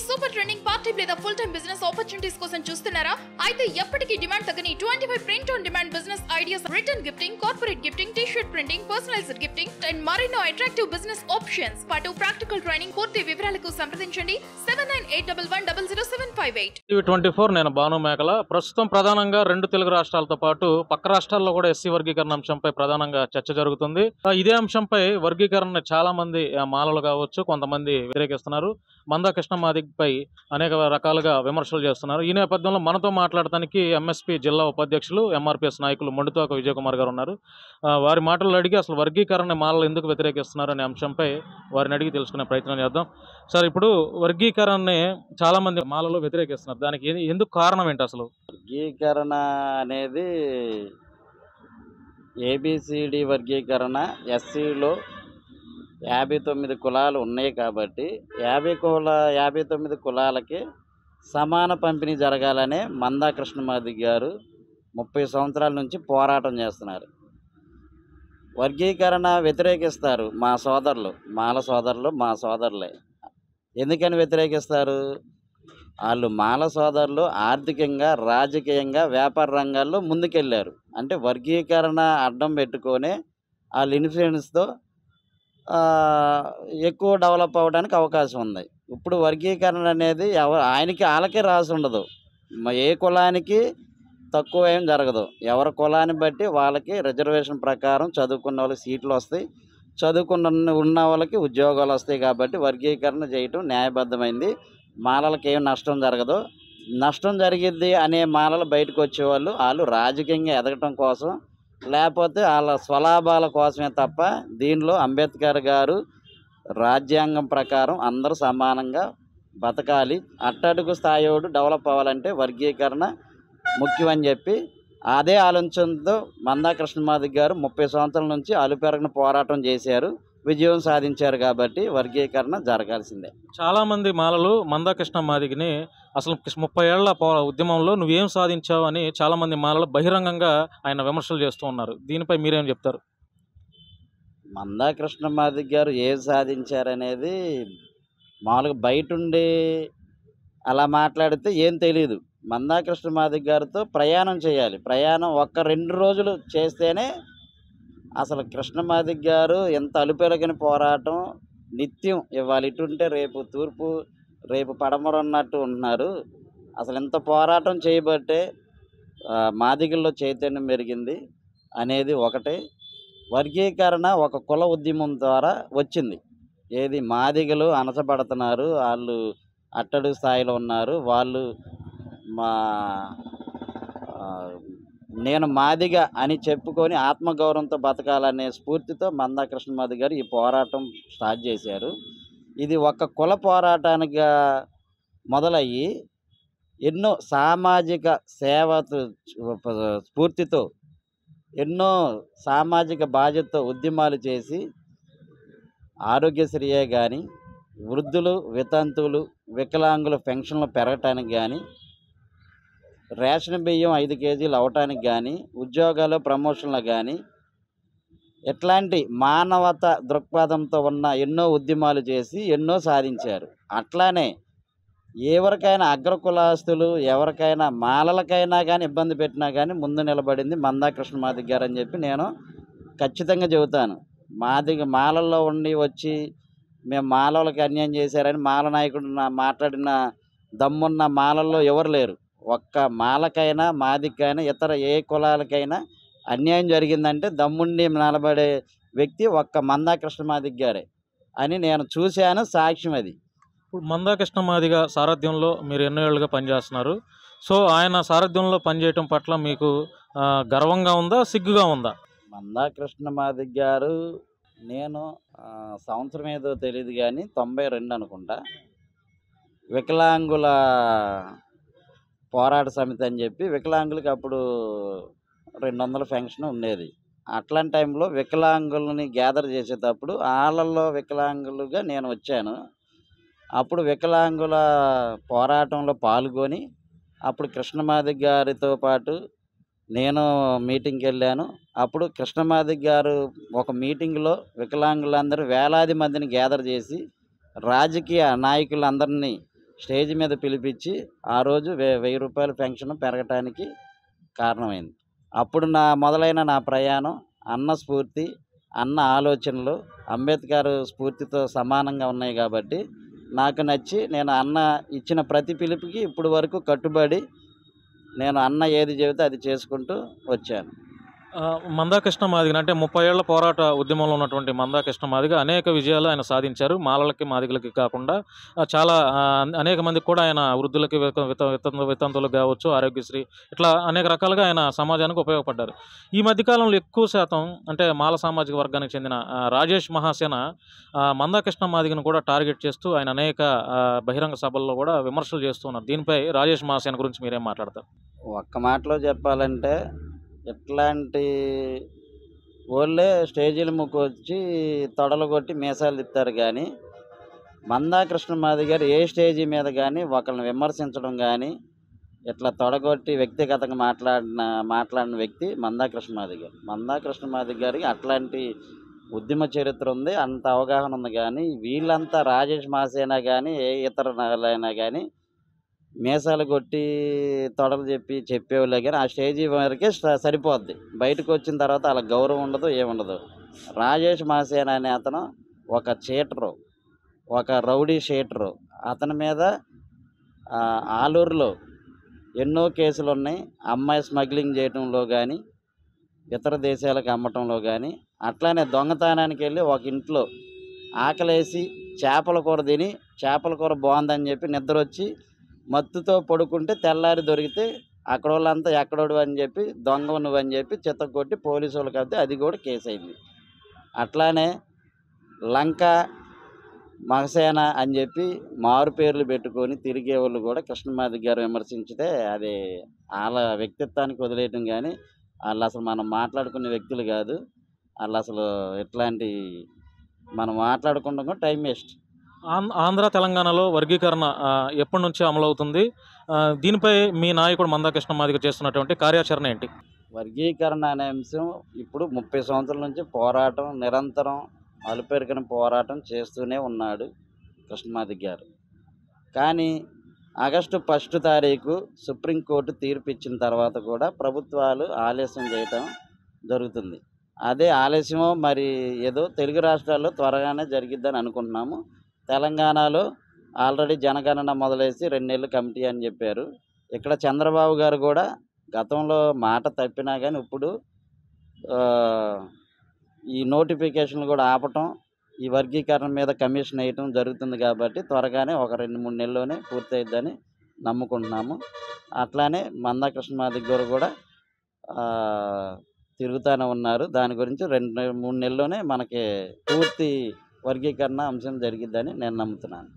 Super trending part time లేదా full time business opportunities కోసం చూస్తున్నారా? అయితే ఎప్పటికీ డిమాండ్ తగ్గని 25 print on demand business ideas, return gifting, corporate gifting, T-shirt printing, personalised gifting and మరెన్నో attractive business options పాటు practical training. పూర్తి వివరాలకు సంప్రదించండి 7981100758. టీవీ 24 నేను భాను మేకల. ప్రస్తుతం ప్రధానంగా రెండు తెలుగు రాష్ట్రాలతో పాటు పక్క రాష్ట్రాల్లో కూడా ఎస్సీ వర్గీకరణ అంశంపై ప్రధానంగా చర్చ జరుగుతుంది. ఇదే అంశంపై వర్గీకరణ చాలా మంది మాలలు కావచ్చు, కొంతమంది వ్యతిరేకిస్తున్నారు. మందా కృష్ణమాదిగపై అనేక రకాలుగా విమర్శలు చేస్తున్నారు. ఈ నేపథ్యంలో మనతో మాట్లాడటానికి ఎంఎస్పీ జిల్లా ఉపాధ్యక్షులు, ఎంఆర్పీఎస్ నాయకులు మొండితోక విజయ్ కుమార్ గారు ఉన్నారు. వారి మాటలు అడిగి అసలు వర్గీకరణ మాలలు ఎందుకు వ్యతిరేకిస్తున్నారు అనే అంశంపై వారిని అడిగి తెలుసుకునే ప్రయత్నం చేద్దాం. సార్, ఇప్పుడు వర్గీకరణని చాలా మంది మాలలు వ్యతిరేకిస్తున్నారు. దానికి ఎందుకు కారణం ఏంటి అసలు? వర్గీకరణ అనేది ఏబిసిడి వర్గీకరణ, ఎస్సీలో 59 కులాలు ఉన్నాయి కాబట్టి 59 కులాలకి సమాన పంపిణీ జరగాలనే మందా కృష్ణమాదిగ గారు 30 సంవత్సరాల నుంచి పోరాటం చేస్తున్నారు. వర్గీకరణ వ్యతిరేకిస్తారు మా సోదరులు, మాల సోదరులు, మా సోదరులే. ఎందుకని వ్యతిరేకిస్తారు? వాళ్ళు మాల సోదరులు ఆర్థికంగా, రాజకీయంగా, వ్యాపార రంగాల్లో ముందుకెళ్ళారు. అంటే వర్గీకరణ అడ్డం పెట్టుకొని వాళ్ళ ఇన్ఫ్లుయెన్స్తో ఎక్కువ డెవలప్ అవ్వడానికి అవకాశం ఉంది. ఇప్పుడు వర్గీకరణ అనేది వాళ్ళకే రాసి ఉండదు. ఏ కులానికి తక్కువ ఏం జరగదు. ఎవరి కులాన్ని బట్టి వాళ్ళకి రిజర్వేషన్ ప్రకారం చదువుకున్న వాళ్ళకి సీట్లు వస్తాయి, ఉన్న వాళ్ళకి ఉద్యోగాలు వస్తాయి. కాబట్టి వర్గీకరణ చేయటం న్యాయబద్ధమైంది. మాలలకి ఏం నష్టం జరగదు. నష్టం జరిగిద్ది అనే మాలలు బయటకు వచ్చేవాళ్ళు వాళ్ళు రాజకీయంగా ఎదగటం కోసం, లేకపోతే వాళ్ళ స్వలాభాల కోసమే తప్ప దీనిలో అంబేద్కర్ గారు రాజ్యాంగం ప్రకారం అందరూ సమానంగా బతకాలి, అట్టడుగు స్థాయిడు డెవలప్ అవ్వాలంటే వర్గీకరణ ముఖ్యమని చెప్పి అదే ఆలోచనతో మందా కృష్ణమాదిగ గారు 30 సంవత్సరాల నుంచి అలుపెరగని పోరాటం చేశారు, విజయం సాధించారు. కాబట్టి వర్గీకరణ జరగాల్సిందే. చాలామంది మాలలు మందా కృష్ణమాదిగని అసలు 30 ఏళ్ల ఉద్యమంలో నువ్వేం సాధించావు అని చాలామంది మాలలు బహిరంగంగా ఆయన విమర్శలు చేస్తూ ఉన్నారు. దీనిపై మీరేం చెప్తారు? మందా కృష్ణమాదిగ గారు ఏం సాధించారనేది మామూలుగా బయటుండి అలా మాట్లాడితే ఏం తెలియదు. మందా కృష్ణమాదిగ గారితో ప్రయాణం చేయాలి. ప్రయాణం 1-2 రోజులు చేస్తేనే అసలు కృష్ణమాదిగ గారు ఎంత అలుపెరగని పోరాటం నిత్యం ఇవాళ ఇటుంటే రేపు తూర్పు, రేపు పడమర ఉన్నట్టు ఉంటున్నారు. అసలు ఎంత పోరాటం చేయబట్టే మాదిగల్లో చైతన్యం పెరిగింది అనేది ఒకటే. వర్గీకరణ ఒక కుల ఉద్యమం ద్వారా వచ్చింది. ఏది మాదిగలు అణచబడుతున్నారు, వాళ్ళు అట్టడుగు స్థాయిలో ఉన్నారు, వాళ్ళు నేను మాదిగ అని చెప్పుకొని ఆత్మగౌరవంతో బతకాలనే స్ఫూర్తితో మందా కృష్ణమాదిగ గారు ఈ పోరాటం స్టార్ట్ చేశారు. ఇది ఒక కుల పోరాటానిగా మొదలయ్యి ఎన్నో సామాజిక సేవ స్ఫూర్తితో, ఎన్నో సామాజిక బాధ్యతతో ఉద్యమాలు చేసి ఆరోగ్యశ్రీయే కానీ, వృద్ధులు, వితంతువులు, వికలాంగుల పెన్షన్లు పెరగటానికి కానీ, రేషన్ బియ్యం 5 కేజీలు అవటానికి కానీ, ఉద్యోగాలు ప్రమోషన్లు కానీ, ఇట్లాంటి మానవత దృక్పథంతో ఉన్న ఎన్నో ఉద్యమాలు చేసి ఎన్నో సాధించారు. అట్లానే ఎవరికైనా అగ్రకులాస్తులు, ఎవరికైనా మాలలకైనా కానీ ఇబ్బంది పెట్టినా కానీ ముందు నిలబడింది మందా కృష్ణమాదిగ గారు అని చెప్పి నేను ఖచ్చితంగా చెబుతాను. మాలల్లో ఉండి వచ్చి మేము మాలలకి అన్యాయం చేశారని మాల నాయకుడు మాట్లాడిన దమ్మున్న మాలల్లో ఎవరు లేరు. ఒక్క మాలకైనా, మాదికైనా, ఇతర ఏ కులాలకైనా అన్యాయం జరిగిందంటే దమ్ముండి నిలబడే వ్యక్తి ఒక్క మందా కృష్ణమాదిగ గారే అని నేను చూశాను, సాక్ష్యం అది. ఇప్పుడు మందా కృష్ణమాదిగ సారథ్యంలో మీరు ఎన్నో ఏళ్ళుగా పనిచేస్తున్నారు. సో ఆయన సారథ్యంలో పనిచేయటం పట్ల మీకు గర్వంగా ఉందా, సిగ్గుగా ఉందా? మందా కృష్ణమాదిగ గారు నేను సంవత్సరం ఏదో తెలియదు కానీ 92 అనుకుంటా వికలాంగుల పోరాట సమితి అని చెప్పి వికలాంగులకి అప్పుడు 200 పెన్షన్ ఉండేది. అట్లాంటి టైంలో వికలాంగులని గ్యాదర్ చేసేటప్పుడు వాళ్ళల్లో వికలాంగులుగా నేను వచ్చాను. అప్పుడు వికలాంగుల పోరాటంలో పాల్గొని అప్పుడు కృష్ణమాదిగ గారితో పాటు నేను మీటింగ్కి వెళ్ళాను. అప్పుడు కృష్ణమాదిగ గారు ఒక మీటింగ్లో వికలాంగులందరూ వేలాది మందిని గ్యాదర్ చేసి రాజకీయ నాయకులందరినీ స్టేజ్ మీద పిలిపించి ఆ రోజు 1000 రూపాయల పెన్షన్ పెరగటానికి కారణమైంది. అప్పుడు మొదలైన నా ప్రయాణం అన్న స్ఫూర్తి, అన్న ఆలోచనలు అంబేద్కర్ స్ఫూర్తితో సమానంగా ఉన్నాయి కాబట్టి నాకు నచ్చి నేను అన్న ఇచ్చిన ప్రతి పిలుపుకి ఇప్పుడు వరకు కట్టుబడి నేను అన్న ఏది చెబితే అది చేసుకుంటూ వచ్చాను. మందా కృష్ణ మాదిగ అంటే 30 ఏళ్ల పోరాట ఉద్యమంలో ఉన్నటువంటి మందా కృష్ణ మాదిగ అనేక విజయాలు ఆయన సాధించారు. మాలలకి, మాదిగలకి కాకుండా చాలా అనేక మందికి కూడా ఆయన వృద్ధులకి, వితంతువులకు కావచ్చు, ఆరోగ్యశ్రీ ఇట్లా అనేక రకాలుగా ఆయన సమాజానికి ఉపయోగపడ్డారు. ఈ మధ్యకాలంలో ఎక్కువ శాతం అంటే మాల సామాజిక వర్గానికి చెందిన రాజేష్ మహాసేన మందా కృష్ణ మాదిగను కూడా టార్గెట్ చేస్తూ ఆయన అనేక బహిరంగ సభల్లో కూడా విమర్శలు చేస్తున్నారు. దీనిపై రాజేష్ మహాసేన గురించి మీరేం మాట్లాడతారు? ఒక్క మాటలో చెప్పాలంటే ఇట్లాంటి వాళ్ళే స్టేజీల ముక్కొచ్చి తొడలు కొట్టి మీసాలు తిప్పుతారు కానీ మందా కృష్ణ మాదిగ గారు ఏ స్టేజీ మీద కానీ ఒకరిని విమర్శించడం కానీ ఇట్లా తొడగొట్టి వ్యక్తిగతంగా మాట్లాడిన వ్యక్తి మందా కృష్ణ మాదిగ గారు. మందా కృష్ణ మాదిగ గారికి అట్లాంటి ఉద్యమ చరిత్ర ఉంది, అంత అవగాహన ఉంది. కానీ వీళ్ళంతా రాజేష్ మాసేనా కానీ ఏ ఇతర నగలైనా కానీ మీసాలు కొట్టి తొడలు చెప్పేవాళ్ళే కానీ ఆ స్టేజీ వరకే సరిపోద్ది. బయటకు వచ్చిన తర్వాత అలా గౌరవం ఉండదు, ఏముండదు. రాజేష్ మాసేన అనే అతను ఒక చీటరు, ఒక రౌడీ షీటరు. అతని మీద ఆలూరులో ఎన్నో కేసులు ఉన్నాయి. అమ్మాయి స్మగ్లింగ్ చేయడంలో కానీ, ఇతర దేశాలకు అమ్మటంలో కానీ, అట్లానే దొంగతనానికి వెళ్ళి ఒక ఇంట్లో ఆకలేసి చేపల కూర తిని చేపల కూర బాగుందని చెప్పి నిద్ర వచ్చి మత్తుతో పడుకుంటే తెల్లారి దొరికితే అక్కడ వాళ్ళంతా ఎక్కడోడు అని చెప్పి దొంగ నువ్వని చెప్పి చితగొట్టి పోలీసు వాళ్ళకి అయితే అది కూడా కేసు అయింది. అట్లానే లంక, మగసేన అని చెప్పి మారు పేర్లు పెట్టుకొని తిరిగే వాళ్ళు కూడా కృష్ణమాదిగ గారు విమర్శించితే అది వాళ్ళ వ్యక్తిత్వానికి వదిలేయటం. కానీ వాళ్ళు అసలు మనం మాట్లాడుకునే వ్యక్తులు కాదు. వాళ్ళు అసలు ఎట్లాంటి మనం మాట్లాడుకుంటాం కూడా టైం వేస్ట్. ఆంధ్ర, తెలంగాణలో వర్గీకరణ ఎప్పటి నుంచి అమలవుతుంది? దీనిపై మీ నాయకుడు మందా కృష్ణ మాదిగ చేస్తున్నటువంటి కార్యాచరణ ఏంటి? వర్గీకరణ అనే అంశం ఇప్పుడు 30 సంవత్సరాల నుంచి పోరాటం, నిరంతరం అలుపెరగని పోరాటం చేస్తూనే ఉన్నాడు కృష్ణమాదిగ గారు. కానీ ఆగస్టు 1 తారీఖు సుప్రీంకోర్టు తీర్పు ఇచ్చిన తర్వాత కూడా ప్రభుత్వాలు ఆలస్యం చేయటం జరుగుతుంది. అదే ఆలస్యమో మరి ఏదో తెలుగు రాష్ట్రాల్లో త్వరగానే జరిగిద్దని అనుకుంటున్నాము. తెలంగాణలో ఆల్రెడీ జనగణన మొదలేసి 2 నెలలు కమిటీ అని చెప్పారు. ఇక్కడ చంద్రబాబు గారు కూడా గతంలో మాట తప్పినా కానీ ఇప్పుడు ఈ నోటిఫికేషన్లు కూడా ఆపటం, ఈ వర్గీకరణ మీద కమిషన్ వేయటం జరుగుతుంది. కాబట్టి త్వరగానే ఒక 2-3 నెలల్లోనే పూర్తయిద్దని నమ్ముకుంటున్నాము. అట్లానే మందా కృష్ణ మాదిగ గారు కూడా తిరుగుతూనే ఉన్నారు. దాని గురించి 2-3 నెలల్లోనే మనకి పూర్తి వర్గీకరణ అంశం జరిగిద్దని నేను నమ్ముతున్నాను.